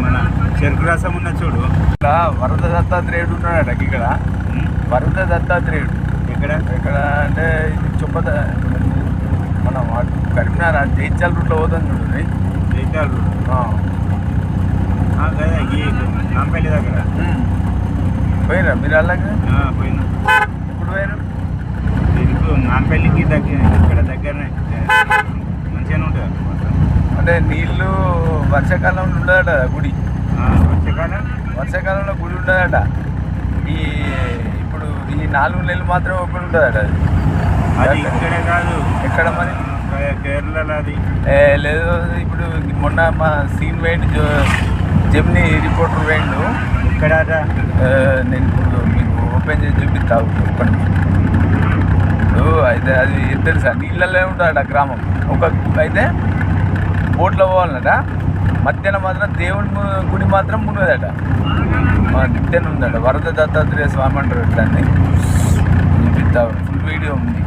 మన చెరుకు రసం ఉన్న చూడు, ఇక్కడ వరద దత్తాత్రేయుడు ఉన్నాడట. ఇక్కడ వరద దత్తాత్రేయుడు ఇక్కడ ఎక్కడ అంటే ఇది చుప్పద మనం కరీంనగర్ జైత్యాల రూట్లో పోతుంది చూడండి. జైత్యాల నాంపల్లి దగ్గర పోయినా మీరు అలాగే పోయినా. ఎప్పుడు పోయినా? దీనికి నాంపల్లికి దగ్గర, ఇక్కడ దగ్గరనే మంచిగానే ఉంటుంది. అంటే నీళ్ళు వర్షాకాలంలో ఉండదట గుడి. వర్షాకాలంలో గుడి ఉండదట. ఇప్పుడు ఈ 4 నెలలు మాత్రం ఒకటి ఉంటుందట. అది ఇక్కడే కాదు, ఎక్కడ మరి? కేరళలో. అది లేదు, ఇప్పుడు మొన్న మా సీన్ వేయండి, జెమిని రిపోర్టర్ వేయండు. ఇక్కడ నేను ఇప్పుడు మీకు ఓపెన్ చేసి చూపిస్తాను ఒక్కటి. ఇప్పుడు అయితే అది తెలుసా, నీళ్ళల్లో ఉంటుందట గ్రామం. అయితే బోట్లో పోవాలన్నట. మధ్యాహ్నం మాత్రం దేవుడి గుడి మాత్రం మునగదట. నిత్యాన్ని ఉందట. వరద దత్తాత్రేయ స్వామి అంటారు. దాన్ని చూపిస్తాను, ఫుల్ వీడియో ఉంది.